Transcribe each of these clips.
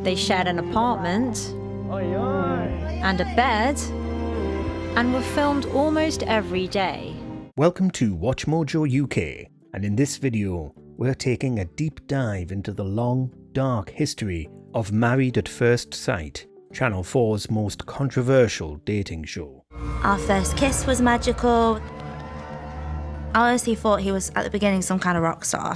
They shared an apartment and a bed and were filmed almost every day. Welcome to WatchMojo UK, and in this video we're taking a deep dive into the long, dark history of Married at First Sight, Channel 4's most controversial dating show. Our first kiss was magical. I honestly thought he was, at the beginning, some kind of rock star.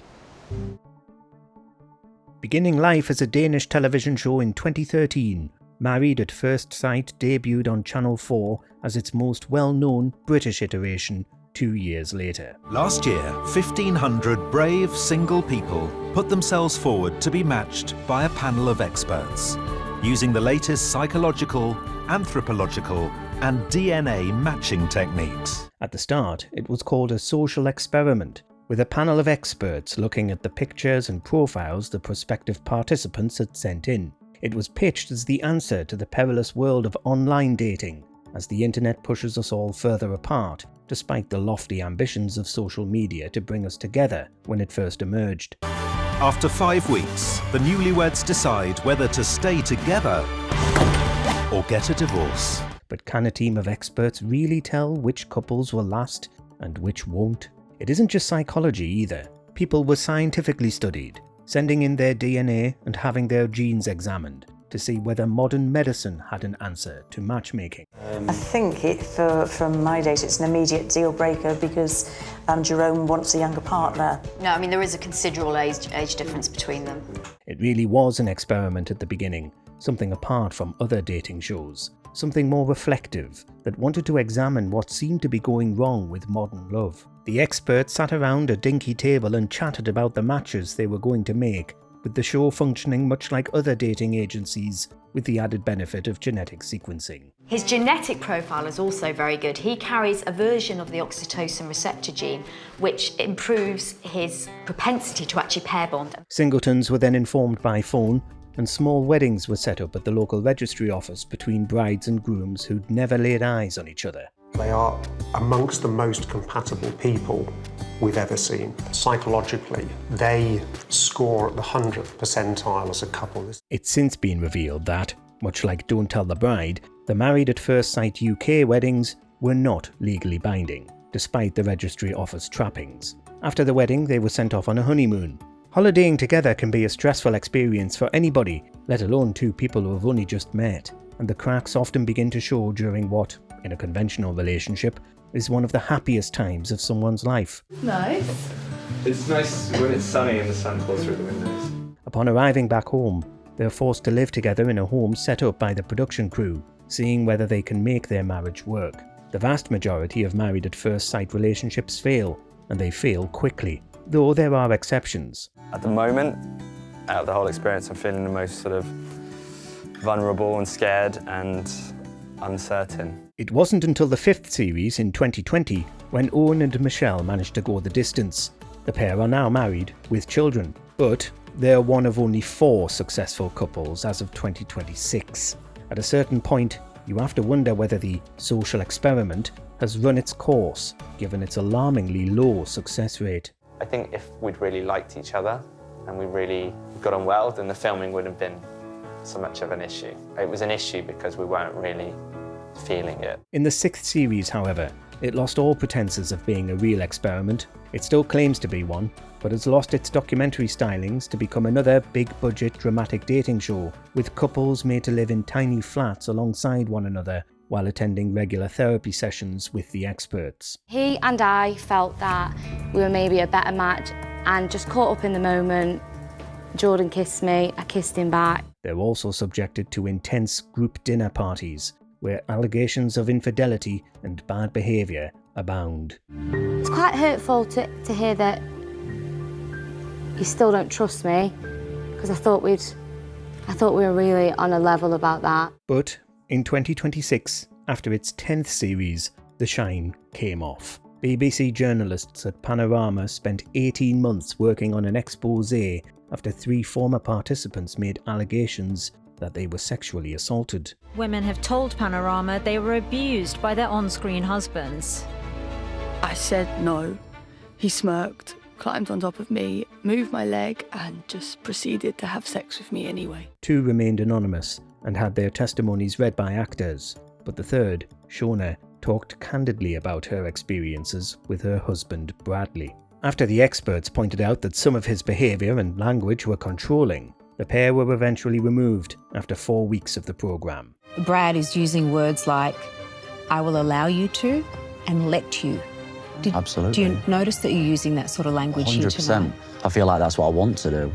Beginning life as a Danish television show in 2013, Married at First Sight debuted on Channel 4 as its most well-known British iteration 2 years later. Last year, 1,500 brave single people put themselves forward to be matched by a panel of experts, using the latest psychological, anthropological and DNA matching techniques. At the start, it was called a social experiment, with a panel of experts looking at the pictures and profiles the prospective participants had sent in. It was pitched as the answer to the perilous world of online dating, as the internet pushes us all further apart, despite the lofty ambitions of social media to bring us together when it first emerged. After 5 weeks, the newlyweds decide whether to stay together or get a divorce. But can a team of experts really tell which couples will last and which won't? It isn't just psychology either. People were scientifically studied, sending in their DNA and having their genes examined to see whether modern medicine had an answer to matchmaking. I think from my data it's an immediate deal breaker because Jerome wants a younger partner. No, I mean there is a considerable age difference between them. It really was an experiment at the beginning, something apart from other dating shows, something more reflective that wanted to examine what seemed to be going wrong with modern love. The experts sat around a dinky table and chatted about the matches they were going to make, with the show functioning much like other dating agencies, with the added benefit of genetic sequencing. His genetic profile is also very good. He carries a version of the oxytocin receptor gene, which improves his propensity to actually pair bond. Singletons were then informed by phone, and small weddings were set up at the local registry office between brides and grooms who'd never laid eyes on each other. They are amongst the most compatible people we've ever seen. Psychologically, they score at the 100th percentile as a couple. It's since been revealed that, much like Don't Tell the Bride, the Married at First Sight UK weddings were not legally binding, despite the registry office trappings. After the wedding, they were sent off on a honeymoon. Holidaying together can be a stressful experience for anybody, let alone two people who have only just met, and the cracks often begin to show during what, in a conventional relationship, is one of the happiest times of someone's life. Nice. It's nice when it's sunny and the sun falls through the windows. Upon arriving back home, they're forced to live together in a home set up by the production crew, seeing whether they can make their marriage work. The vast majority of Married at First Sight relationships fail, and they fail quickly, though there are exceptions. At the moment, out of the whole experience, I'm feeling the most sort of vulnerable and scared and uncertain. It wasn't until the 5th series in 2020 when Owen and Michelle managed to go the distance. The pair are now married with children, but they're one of only 4 successful couples as of 2026. At a certain point, you have to wonder whether the social experiment has run its course, given its alarmingly low success rate. I think if we'd really liked each other and we really got on well, then the filming wouldn't have been so much of an issue. It was an issue because we weren't really feeling it. In the 6th series, however, it lost all pretenses of being a real experiment. It still claims to be one, but has lost its documentary stylings to become another big-budget dramatic dating show, with couples made to live in tiny flats alongside one another while attending regular therapy sessions with the experts. He and I felt that we were maybe a better match and just caught up in the moment. Jordan kissed me, I kissed him back. They're also subjected to intense group dinner parties, where allegations of infidelity and bad behaviour abound. It's quite hurtful to hear that you still don't trust me, because I thought we were really on a level about that. But in 2026, after its 10th series, the shine came off. BBC journalists at Panorama spent 18 months working on an exposé after 3 former participants made allegations that they were sexually assaulted. Women have told Panorama they were abused by their on-screen husbands. I said no. He smirked, climbed on top of me, moved my leg, and just proceeded to have sex with me anyway. 2 remained anonymous and had their testimonies read by actors, but the third, Shona, talked candidly about her experiences with her husband Bradley. After the experts pointed out that some of his behaviour and language were controlling, the pair were eventually removed after 4 weeks of the programme. Brad is using words like, I will allow you to, and let you. Absolutely. Do you notice that you're using that sort of language 100%. here tonight? I feel like that's what I want to do.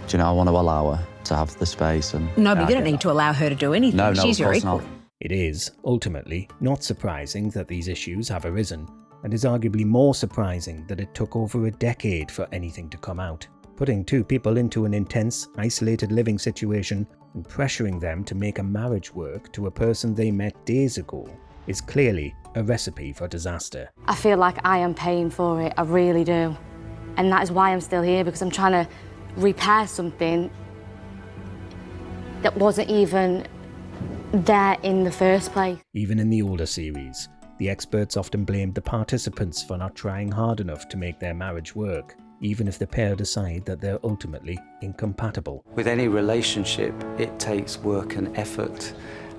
Do you know, I want to allow her to have the space. And no, but you don't need to allow her to do anything. No, She's of your course equal. not. It is, ultimately, not surprising that these issues have arisen, and is arguably more surprising that it took over a decade for anything to come out. Putting 2 people into an intense, isolated living situation and pressuring them to make a marriage work to a person they met days ago is clearly a recipe for disaster. I feel like I am paying for it, I really do. And that is why I'm still here, because I'm trying to repair something that wasn't even there in the first place. Even in the older series, the experts often blamed the participants for not trying hard enough to make their marriage work, even if the pair decide that they're ultimately incompatible. With any relationship, it takes work and effort,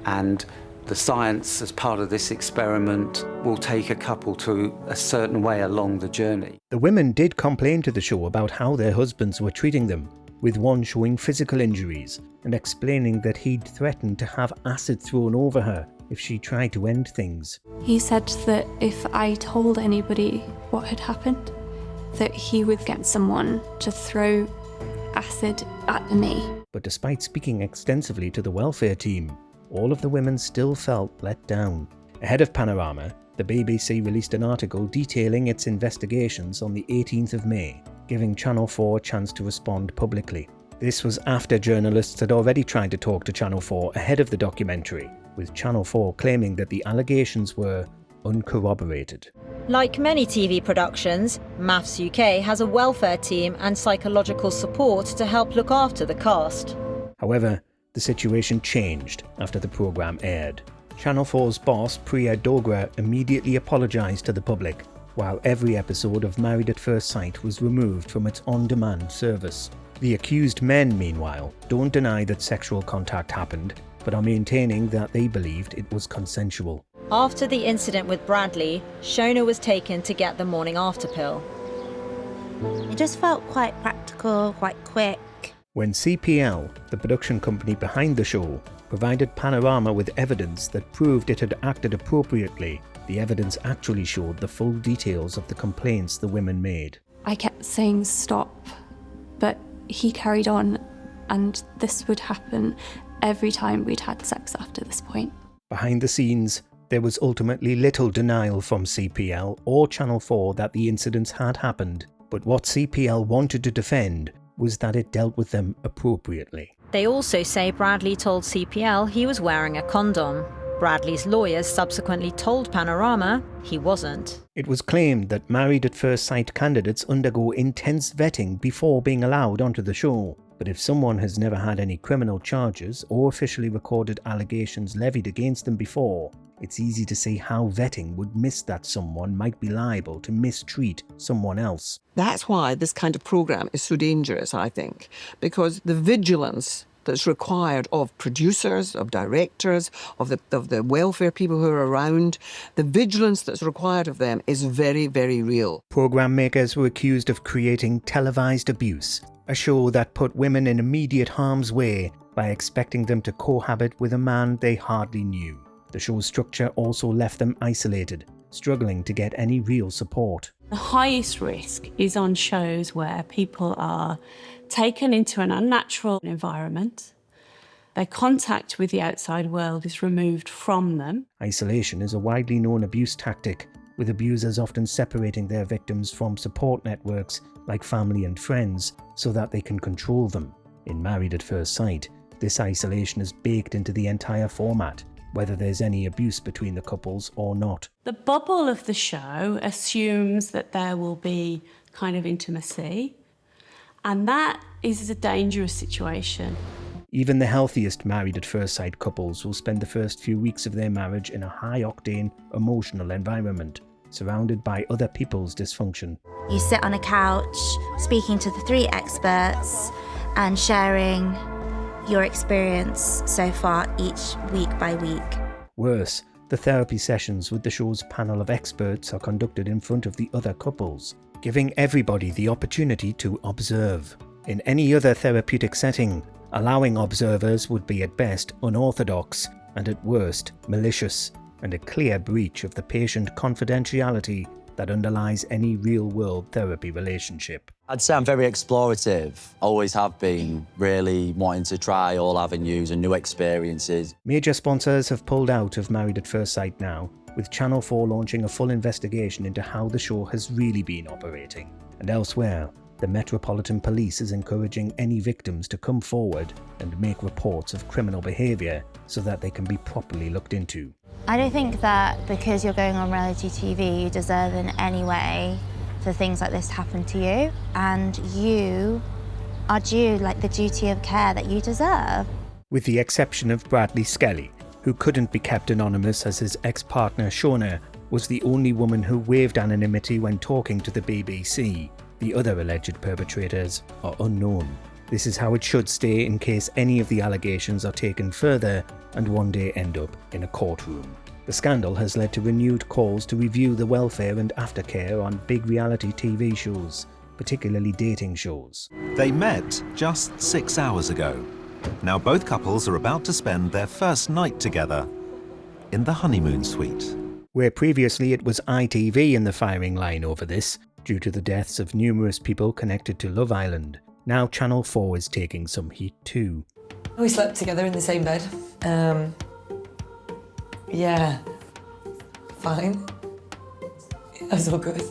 and the science as part of this experiment will take a couple to a certain way along the journey. The women did complain to the show about how their husbands were treating them, with one showing physical injuries and explaining that he'd threatened to have acid thrown over her if she tried to end things. He said that if I told anybody what had happened, that he would get someone to throw acid at me. But despite speaking extensively to the welfare team, all of the women still felt let down. Ahead of Panorama, the BBC released an article detailing its investigations on the 18th of May, giving Channel 4 a chance to respond publicly. This was after journalists had already tried to talk to Channel 4 ahead of the documentary, with Channel 4 claiming that the allegations were uncorroborated. Like many TV productions, Maths UK has a welfare team and psychological support to help look after the cast. However, the situation changed after the programme aired. Channel 4's boss, Priya Dogra, immediately apologised to the public, while every episode of Married at First Sight was removed from its on-demand service. The accused men, meanwhile, don't deny that sexual contact happened, but are maintaining that they believed it was consensual. After the incident with Bradley, Shona was taken to get the morning after pill. It just felt quite practical, quite quick. When CPL, the production company behind the show, provided Panorama with evidence that proved it had acted appropriately, the evidence actually showed the full details of the complaints the women made. I kept saying stop, but he carried on, and this would happen every time we'd had sex after this point. Behind the scenes, there was ultimately little denial from CPL or Channel 4 that the incidents had happened, but what CPL wanted to defend was that it dealt with them appropriately. They also say Bradley told CPL he was wearing a condom. Bradley's lawyers subsequently told Panorama he wasn't. It was claimed that Married at First Sight candidates undergo intense vetting before being allowed onto the show. But if someone has never had any criminal charges or officially recorded allegations levied against them before, it's easy to see how vetting would miss that someone might be liable to mistreat someone else. That's why this kind of programme is so dangerous, I think, because the vigilance that's required of producers, of directors, of the welfare people who are around, the vigilance that's required of them is very, very real. Programme makers were accused of creating televised abuse, a show that put women in immediate harm's way by expecting them to cohabit with a man they hardly knew. The show's structure also left them isolated, struggling to get any real support. The highest risk is on shows where people are taken into an unnatural environment. Their contact with the outside world is removed from them. Isolation is a widely known abuse tactic, with abusers often separating their victims from support networks like family and friends so that they can control them. In Married at First Sight, this isolation is baked into the entire format, whether there's any abuse between the couples or not. The bubble of the show assumes that there will be kind of intimacy, and that is a dangerous situation. Even the healthiest Married at First Sight couples will spend the first few weeks of their marriage in a high-octane, emotional environment. surrounded by other people's dysfunction. You sit on a couch speaking to the 3 experts and sharing your experience so far each week by week. Worse, the therapy sessions with the show's panel of experts are conducted in front of the other couples, giving everybody the opportunity to observe. In any other therapeutic setting, allowing observers would be at best unorthodox and at worst malicious, and a clear breach of the patient confidentiality that underlies any real-world therapy relationship. I'd say I'm very explorative, always have been, really wanting to try all avenues and new experiences. Major sponsors have pulled out of Married at First Sight now, with Channel 4 launching a full investigation into how the show has really been operating. And elsewhere, the Metropolitan Police is encouraging any victims to come forward and make reports of criminal behaviour so that they can be properly looked into. I don't think that because you're going on reality TV, you deserve in any way for things like this to happen to you. And you are due the duty of care that you deserve. With the exception of Bradley Skelly, who couldn't be kept anonymous as his ex-partner Shona was the only woman who waived anonymity when talking to the BBC. The other alleged perpetrators are unknown. This is how it should stay in case any of the allegations are taken further and one day end up in a courtroom. The scandal has led to renewed calls to review the welfare and aftercare on big reality TV shows, particularly dating shows. They met just 6 hours ago. Now both couples are about to spend their first night together in the honeymoon suite. Where previously it was ITV in the firing line over this, due to the deaths of numerous people connected to Love Island, now Channel 4 is taking some heat too. We slept together in the same bed. Yeah, fine. It was all good.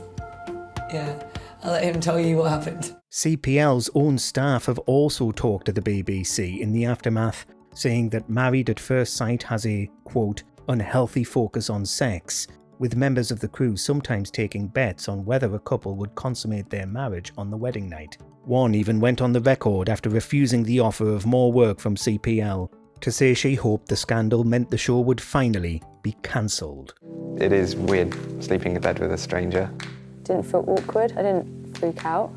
Yeah, I'll let him tell you what happened. CPL's own staff have also talked to the BBC in the aftermath, saying that Married at First Sight has a, quote, unhealthy focus on sex, with members of the crew sometimes taking bets on whether a couple would consummate their marriage on the wedding night. One even went on the record after refusing the offer of more work from CPL to say she hoped the scandal meant the show would finally be cancelled. It is weird sleeping in bed with a stranger. Didn't feel awkward, I didn't freak out,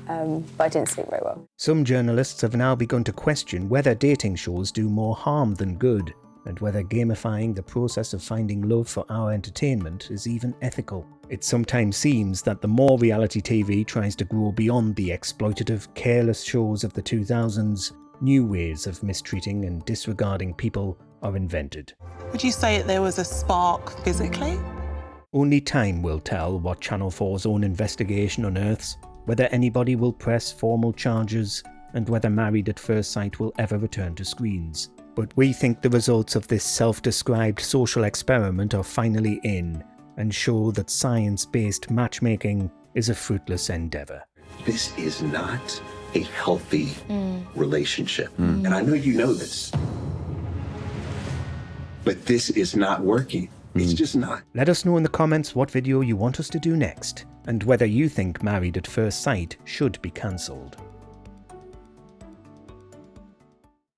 but I didn't sleep very well. Some journalists have now begun to question whether dating shows do more harm than good, and whether gamifying the process of finding love for our entertainment is even ethical. It sometimes seems that the more reality TV tries to grow beyond the exploitative, careless shows of the 2000s, new ways of mistreating and disregarding people are invented. Would you say there was a spark physically? Only time will tell what Channel 4's own investigation unearths, whether anybody will press formal charges, and whether Married at First Sight will ever return to screens. But we think the results of this self-described social experiment are finally in, and show that science-based matchmaking is a fruitless endeavour. This is not a healthy relationship. And I know you know this. But this is not working. It's just not. Let us know in the comments what video you want us to do next, and whether you think Married at First Sight should be cancelled.